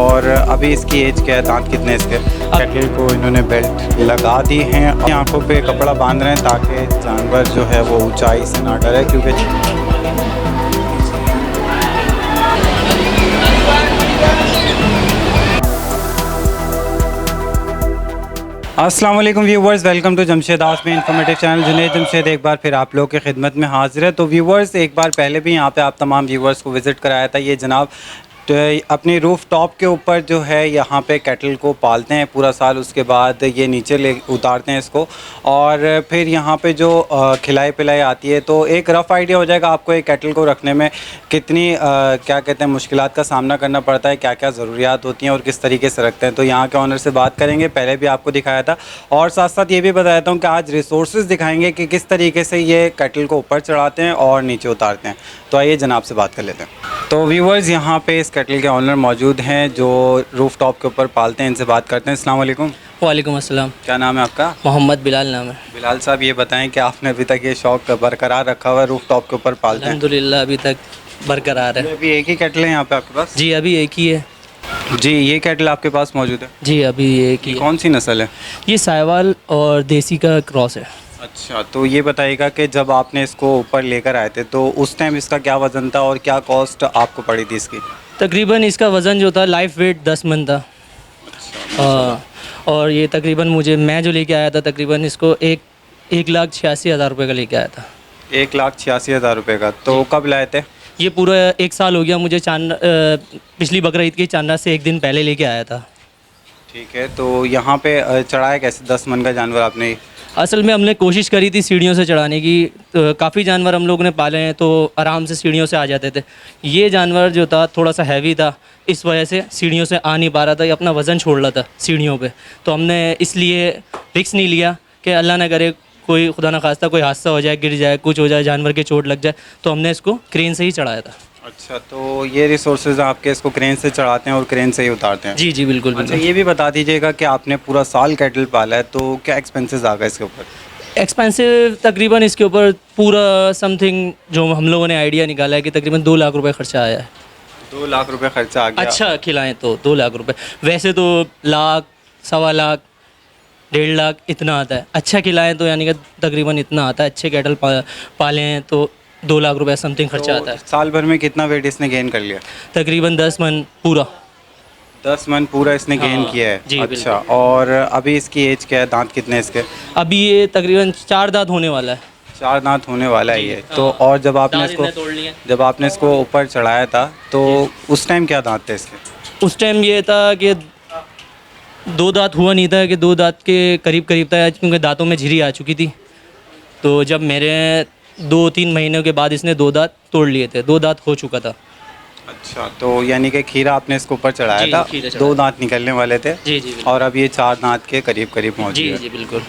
और अभी इसकी एज क्या है, दांत कितने इसके? केटल को इन्होंने बेल्ट लगा दी हैं, आंखों पे कपड़ा बांध रहे हैं ताकि जानवर जो है वो ऊंचाई से ना डरे, क्योंकि अस्सलाम वालेकुम viewers, welcome to Jamshed Asmi informative channel. Junaid Jamshed एक बार फिर आप लोगों की खिदमत में हाजिर है। तो व्यूवर्स, एक बार पहले भी यहाँ पे आप तमाम व्यूवर्स को विज़िट कराया था। ये जनाब अपनी रूफ़ टॉप के ऊपर जो है यहाँ पे कैटल को पालते हैं पूरा साल, उसके बाद ये नीचे ले उतारते हैं इसको, और फिर यहाँ पे जो खिलाई पिलाई आती है। तो एक रफ़ आइडिया हो जाएगा आपको एक कैटल को रखने में कितनी क्या कहते हैं मुश्किलात का सामना करना पड़ता है, क्या क्या ज़रूरियात होती हैं और किस तरीके से रखते हैं। तो यहाँ के ऑनर से बात करेंगे, पहले भी आपको दिखाया था, और साथ साथ ये भी बताता हूँ कि आज रिसोर्सेज दिखाएँगे कि किस तरीके से ये कैटल को ऊपर चढ़ाते हैं और नीचे उतारते हैं। तो आइए जनाब से बात कर लेते हैं। तो व्यूवर्स, यहाँ पे इस कैटल के ऑनर मौजूद हैं जो रूफ टॉप के ऊपर पालते हैं, इनसे बात करते हैं। अस्सलाम वालेकुम। वालेकुम अस्सलाम। क्या नाम है आपका? मोहम्मद बिलाल नाम है। बिलाल साहब, ये बताएं कि आपने अभी तक ये शौक़ बरकरार रखा हुआ है, रूफ टॉप के ऊपर पालते हैं? अल्हम्दुलिल्लाह अभी तक बरकरार है। अभी एक ही कैटल है यहाँ पे आपके पास? जी अभी एक ही है। जी, ये कैटल आपके पास मौजूद है? जी अभी एक ही। कौन सी नस्ल है? ये साहिवाल और देसी का क्रॉस है। अच्छा, तो ये बताइएगा कि जब आपने इसको ऊपर लेकर आए थे तो उस टाइम इसका क्या वज़न था और क्या कॉस्ट आपको पड़ी थी इसकी? तकरीबन इसका वज़न जो था लाइफ वेट 10 मन था। और ये तकरीबन मैं जो लेके आया था तकरीबन इसको 1,86,000 रुपये का लेके आया था। 1,86,000 रुपये का। तो कब लाए थे? ये पूरा 1 साल हो गया मुझे। पिछली बकरा ईद की चांदा से 1 दिन पहले लेके आया था। ठीक है, तो यहाँ पे चढ़ाया कैसे 10 मन का जानवर आपने? असल में हमने कोशिश करी थी सीढ़ियों से चढ़ाने की। काफ़ी जानवर हम लोगों ने पाले हैं तो आराम से सीढ़ियों से आ जाते थे। ये जानवर जो था थोड़ा सा हैवी था, इस वजह से सीढ़ियों से आ नहीं पा रहा था, ये अपना वज़न छोड़ रहा था सीढ़ियों पे। तो हमने इसलिए रिस्क नहीं लिया कि अल्लाह ना करे कोई खुदा न खास्ता कोई हादसा हो जाए, गिर जाए, कुछ हो जाए, जानवर के चोट लग जाए, तो हमने इसको क्रेन से ही चढ़ाया था। अच्छा, तो ये रिसोर्सेज आपके इसको क्रेन से चढ़ाते हैं और क्रेन से ही उतारते हैं? जी जी बिल्कुल बिल्कुल। अच्छा, ये भी बता दीजिएगा कि आपने पूरा साल कैटल पाला है तो क्या एक्सपेंसेस आ गए इसके ऊपर? एक्सपेंसिव तकरीबन इसके ऊपर पूरा समथिंग जो हम लोगों ने आइडिया निकाला है कि तकरीबन 2 लाख रुपए खर्चा आया है। 2 लाख रुपए खर्चा आ गया? अच्छा खिलाएं तो 2 लाख रुपए। वैसे तो लाख, 1.25 लाख, 1.5 लाख इतना आता है। अच्छा खिलाएं तो यानी कि तकरीबन इतना आता है। अच्छे कैटल पाले हैं तो 2 लाख रुपए समथिंग खर्चा आता है। साल भर में कितना वेट इसने गेन कर लिया? तकरीबन 10 मन पूरा। 10 मन पूरा इसने गेन किया है? जी, अच्छा, और अभी इसकी एज क्या है, दांत कितने इसके? अभी ये तकरीबन 4 दांत होने वाला है। 4 दांत होने वाला है ये तो। और जब आपने इसको ऊपर चढ़ाया था तो उस टाइम क्या दांत थे इसके? उस टाइम ये था कि 2 दांत हुआ नहीं था, कि 2 दांत के करीब करीब था, क्योंकि दांतों में झिरी आ चुकी थी। तो जब मेरे 2-3 महीनों के बाद इसने 2 दांत तोड़ लिए थे, 2 दांत हो चुका था। अच्छा, तो यानी कि खीरा आपने इसको ऊपर चढ़ाया था, 2 दांत निकलने वाले थे। जी जी। और अब ये 4 दांत के करीब करीब मौजूद है। जी जी बिल्कुल।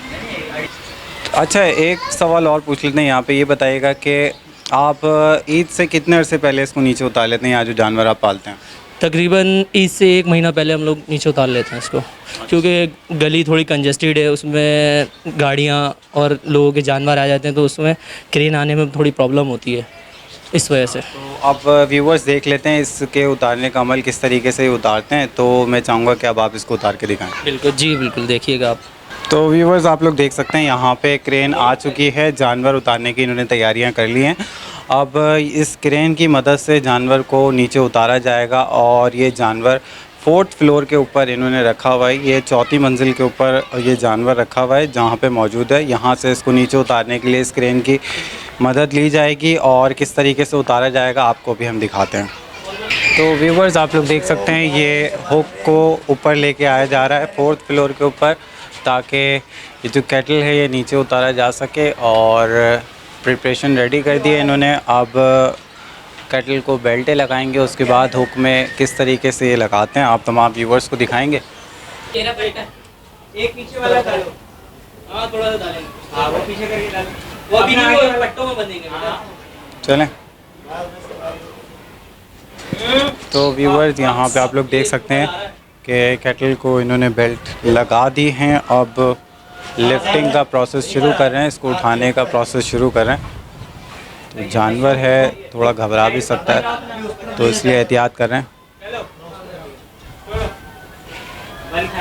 अच्छा, एक सवाल और पूछ लेते हैं यहाँ पे। ये बताइएगा कि आप ईद से कितने अरसे पहले इसको नीचे उतार लेते हैं, यहाँ जो जानवर आप पालते हैं? तकरीबन ईद से 1 महीना पहले हम लोग नीचे उतार लेते हैं इसको, क्योंकि गली थोड़ी कंजेस्टेड है, उसमें गाड़ियाँ और लोगों के जानवर आ जाते हैं, तो उसमें क्रेन आने में थोड़ी प्रॉब्लम होती है, इस वजह से। तो अब व्यूवर्स देख लेते हैं इसके उतारने का अमल किस तरीके से उतारते हैं। तो मैं चाहूँगा कि अब आप इसको उतार के दिखाएं। बिल्कुल जी बिल्कुल, देखिएगा आप। तो व्यूवर्स, आप लोग देख सकते हैं यहाँ पे क्रेन आ चुकी है, जानवर उतारने की इन्होंने तैयारियाँ कर ली हैं। अब इस क्रेन की मदद से जानवर को नीचे उतारा जाएगा और ये जानवर 4th फ्लोर के ऊपर इन्होंने रखा हुआ है। ये 4थी मंजिल के ऊपर ये जानवर रखा हुआ है जहाँ पे मौजूद है। यहाँ से इसको नीचे उतारने के लिए इस क्रेन की मदद ली जाएगी और किस तरीके से उतारा जाएगा आपको भी हम दिखाते हैं। तो व्यूवर्स, आप लोग देख सकते हैं ये हुक को ऊपर लेके आया जा रहा है 4th फ्लोर के ऊपर, ताकि ये जो कैटल है ये नीचे उतारा जा सके। और प्रिपरेशन रेडी कर दी है इन्होंने। अब कैटल को बेल्टें लगाएंगे, उसके बाद हुक में किस तरीके से ये लगाते हैं आप तमाम व्यूवर्स को दिखाएंगे। एक पीछे वाला डालो, हाँ थोड़ा सा डालेंगे, हाँ वो पीछे करके डालो, वो अभी नहीं, वो पट्टों में बंधेंगे। चलें। तो व्यूवर्स, यहाँ पे आप लोग देख सकते हैं कि कैटल को इन्होंने बेल्ट लगा दी हैं। अब लिफ्टिंग का प्रोसेस शुरू कर रहे हैं, इसको उठाने का प्रोसेस शुरू कर रहे हैं। तो जानवर है, थोड़ा घबरा भी सकता है, तो इसलिए एहतियात कर रहे हैं। हल्का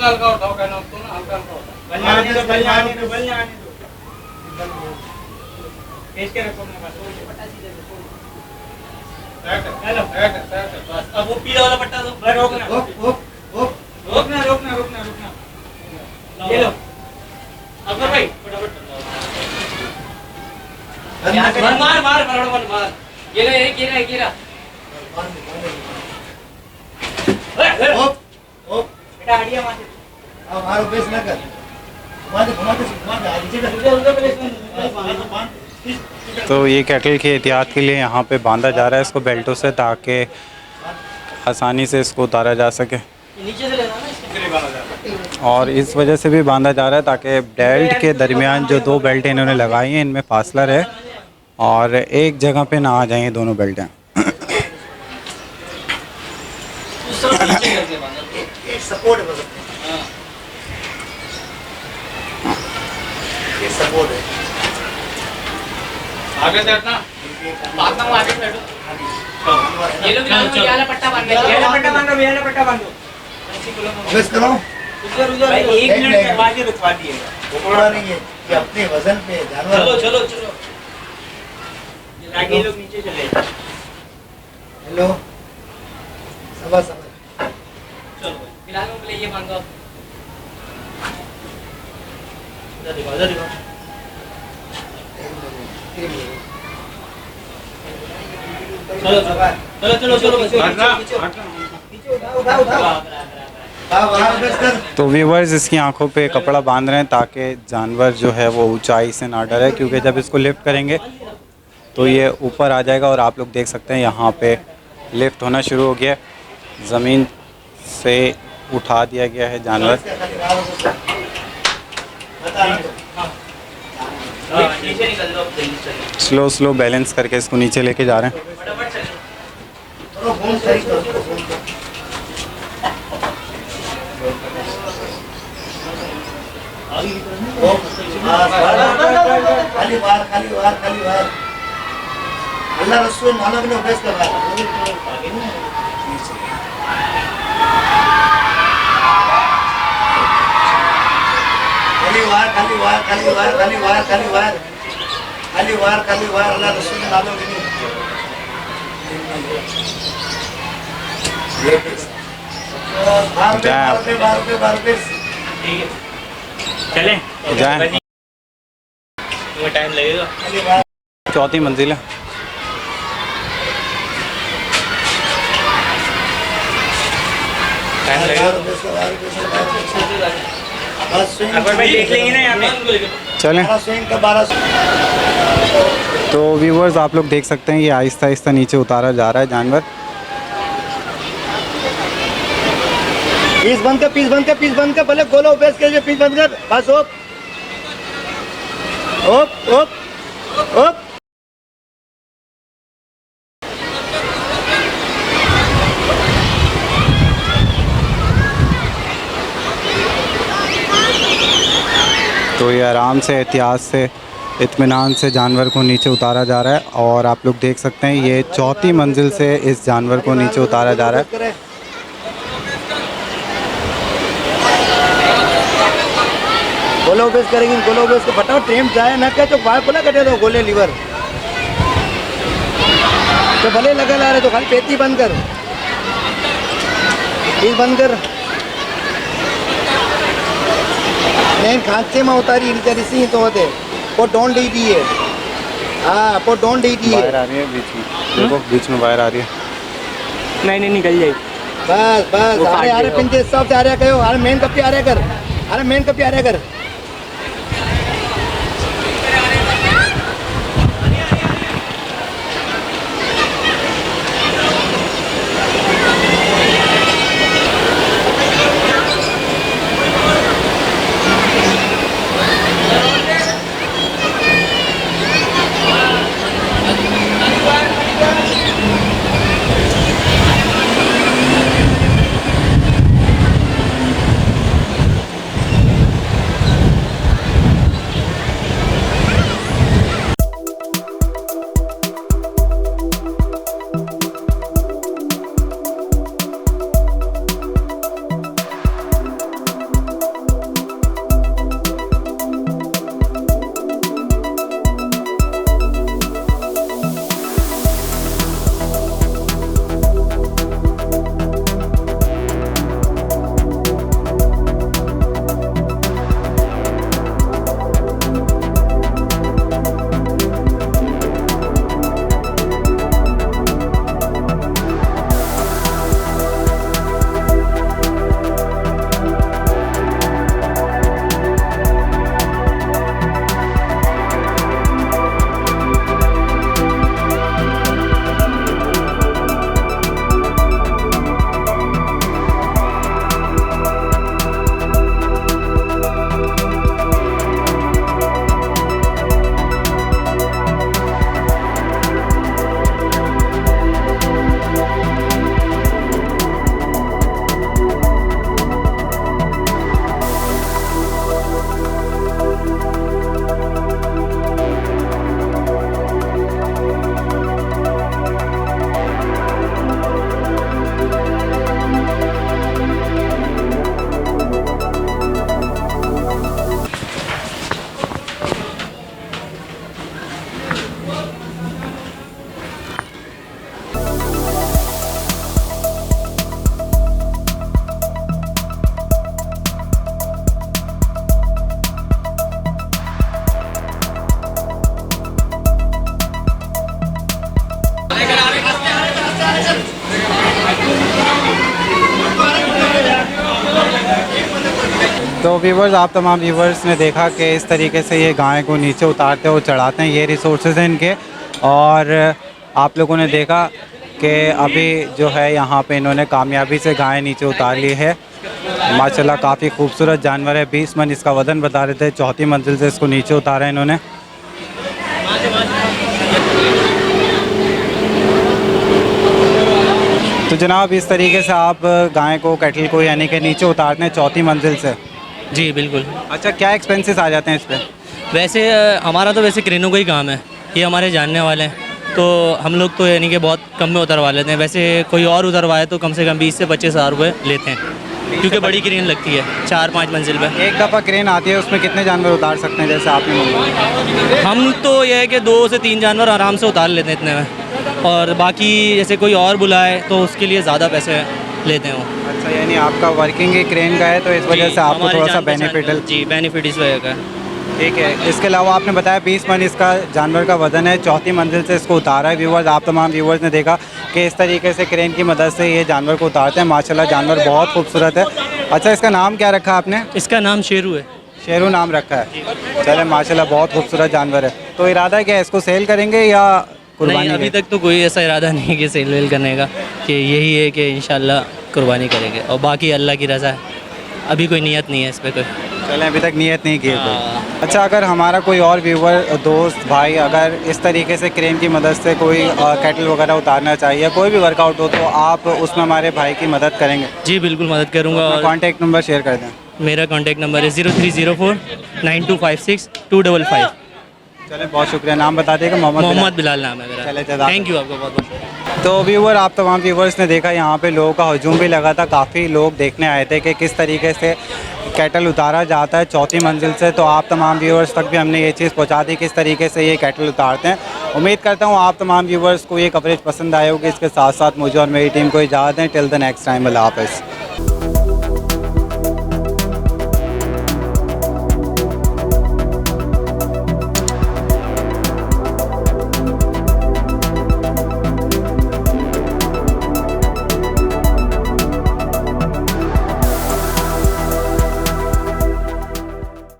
हल्का उठाओ, कहना उसको ना, हल्का हल्का उठाओ। बल जाने दो, बल जाने दो, बल जाने दो। खींच के रखो अपने पास। हेलो, बस अब वो पीला वाला पट्टा दो। रोकना, रोकना, रोकना, रोकना, रोकना। ये लो। अकबर भाई फटाफट मार मार मार मार। ये ले, ये गिरा, ये गिरा। बेटा हटिया वहाँ से। हमारा बेस ना कर तो ये कैटल की एहतियात के लिए यहाँ पे बांधा जा रहा है इसको बेल्टों से, ताकि आसानी से इसको उतारा जा सके। नीचे से लेना ना इसको। और इस वजह से भी बांधा जा रहा है ताकि बेल्ट के दरमियान जो दो बेल्ट इन्होंने लगाई हैं इनमें फासला रहे और एक जगह पे ना आ जाएं ये दोनों बेल्टें। उस तरफ नीचे करके बांधा। एक सपोर्ट है बस ये सपोर्ट है आगे से हटना। बात ना वो आगे बैठो। ये लोग ये वाला पट्टा बांध दो। ये वाला पट्टा बांधो, ये वाला पट्टा बांधो। बेस करो भाई एक मिनट में बाजी रुकवा दिएगा। वो थोड़ा नहीं है कि अपने वजन पे जानवर चलो चलो चलो। ताकि ये लोग नीचे चले जाएं। हेलो समझ समझ चलो फिलहाल में पहले ये बांधो आप। इधर दिखाओ, इधर दिखाओ। चलो चलो चलो चलो बस। हटना, उठा उठा बाहर बेस कर तो व्यूवर्स इसकी आंखों पे कपड़ा बांध रहे हैं ताकि जानवर जो है वो ऊंचाई से ना डरे, क्योंकि जब इसको लिफ्ट करेंगे तो ये ऊपर आ जाएगा। और आप लोग देख सकते हैं यहाँ पे लिफ्ट होना शुरू हो गया, ज़मीन से उठा दिया गया है जानवर। नीचे निकल दो जल्दी चलो। स्लो स्लो बैलेंस करके इसको नीचे लेके जा रहे हैं। फटाफट चलो। थोड़ा घूम सही करो घूम कर खाली बाहर खाली बाहर खाली बाहर अल्लाह रसूल मानव ने बेस कर खाली बाहर खाली बाहर खाली बाहर खाली बाहर खाली बाहर खाली बाहर अल्लाह रसूल ने मानव ने बार चलें जाएं। टाइम लगेगा। चौथी मंजिल है। टाइम लगेगा। अकबर भाई देख लेंगे ना यहाँ पे। चलें। 1200 तो व्यूवर्स आप लोग देख सकते हैं ये आहिस्ता आहिस्ता नीचे उतारा जा रहा है जानवर। पीस बंद कर पीस बंद कर पीस बंद कर पहले खोलो बेस के लिए पीस बंद कर बस ओप ओप ओप ओप तो ये आराम से एहतियात से इत्मीनान से जानवर को नीचे उतारा जा रहा है। और आप लोग देख सकते हैं ये चौथी मंजिल से इस जानवर को नीचे उतारा जा रहा है। गोलो बेस करेंगे गोलो बेस को फटाफट ट्रेन जाए ना क्या तो बाहर खुला कटे दो गोले लीवर तो भले लगा ला रहे तो खाली पेटी बंद कर पीस बंद कर नहीं खांचे में उतारी नीचे तो होते वो डोंट दी दी है हाँ वो डोंट दी दी है बाहर आ रही है बीच में, देखो बीच में बाहर आ रही है। नहीं निकल जाएगी। बस बस अरे पिंजे हिसाब से आ रहा कहो अरे मेन कब पे आ रहा कर अरे मेन कब पे आ रहा कर तो व्यूवर्स, आप तमाम व्यूवर्स ने देखा कि इस तरीके से ये गाय को नीचे उतारते और चढ़ाते हैं, ये रिसोर्सेज हैं इनके। और आप लोगों ने देखा कि अभी जो है यहाँ पे इन्होंने कामयाबी से गाय नीचे उतार ली है। माशाल्लाह काफ़ी खूबसूरत जानवर है। 20 मन इसका वज़न बता रहे थे। चौथी मंजिल से इसको नीचे उतारा है इन्होंने। तो जनाब, इस तरीके से आप गाय को, कैटल को यानी कि नीचे उतारते हैं चौथी मंजिल से। जी बिल्कुल। अच्छा, क्या एक्सपेंसेस आ जाते हैं इस पर? वैसे हमारा तो वैसे क्रेनों का ही काम है, ये हमारे जानने वाले हैं, तो हम लोग तो यानी कि बहुत कम में उतरवा लेते हैं। वैसे कोई और उतरवाए तो कम से कम 20 से 25 हज़ार रुपये लेते हैं, क्योंकि बड़ी क्रेन लगती है 4-5 मंजिल पे। एक दफ़ा क्रेन आती है, उसमें कितने जानवर उतार सकते हैं जैसे आपने बोला? हम तो ये है कि 2 से 3 जानवर आराम से उतार लेते हैं इतने में, और बाकी जैसे कोई और बुलाए तो उसके लिए ज़्यादा पैसे लेते हैं वो। अच्छा, यानी आपका वर्किंग ही क्रेन का है, तो इस वजह से आपको हमारी थोड़ा सा जान पहचान बेनिफिट है। जी, बेनिफिट इस वजह का है। ठीक है। इसके अलावा आपने बताया 20 मन इसका जानवर का वज़न है। चौथी मंजिल से इसको उतारा है। व्यूवर्स, आप तमाम व्यूवर्स ने देखा कि इस तरीके से क्रेन की मदद से ये जानवर को उतारते हैं। माशाल्लाह जानवर बहुत खूबसूरत है। अच्छा, इसका नाम क्या रखा आपने? इसका नाम शेरू है। शेरू नाम रखा है। चले, माशाल्लाह बहुत खूबसूरत जानवर है। तो इरादा है क्या, इसको सेल करेंगे या नहीं, कुर्बानी? अभी तक तो कोई ऐसा इरादा नहीं है कि सेल वेल करने का, कि यही है कि इंशाल्लाह कुर्बानी करेंगे, और बाकी अल्लाह की रज़ा है। अभी कोई नियत नहीं है इस पर कोई। चलें, अभी तक नियत नहीं की है कोई। हाँ। अच्छा, अगर हमारा कोई और व्यूवर, दोस्त, भाई अगर इस तरीके से क्रेन की मदद से कोई कैटल वगैरह उतारना चाहिए, कोई भी वर्कआउट हो, तो आप उसमें हमारे भाई की मदद करेंगे? जी बिल्कुल मदद करूँगा। और कॉन्टैक्ट नंबर शेयर कर दें। मेरा कॉन्टैक्ट नंबर है 0304 9256 255। चलें, बहुत शुक्रिया। नाम बता देगा? मोहम्मद बिलाल नाम है चले, मेरा। जज़ाक थैंक यू आपको बहुत बहुत। तो व्यूवर, आप तमाम व्यूवर्स ने देखा यहाँ पे लोगों का हजूम भी लगा था। काफ़ी लोग देखने आए थे कि किस तरीके से कैटल उतारा जाता है चौथी मंजिल से। तो आप तमाम व्यूवर्स तक भी हमने ये चीज़ पहुँचा दी किस तरीके से ये कैटल उतारते हैं। उम्मीद करता हूँ आप तमाम व्यूवर्स को ये कवरेज पसंद आए होगी। इसके साथ साथ मुझे और मेरी टीम को इजाज़त दें। टिल द नेक्स्ट टाइम, अल्लाह हाफ़िज़।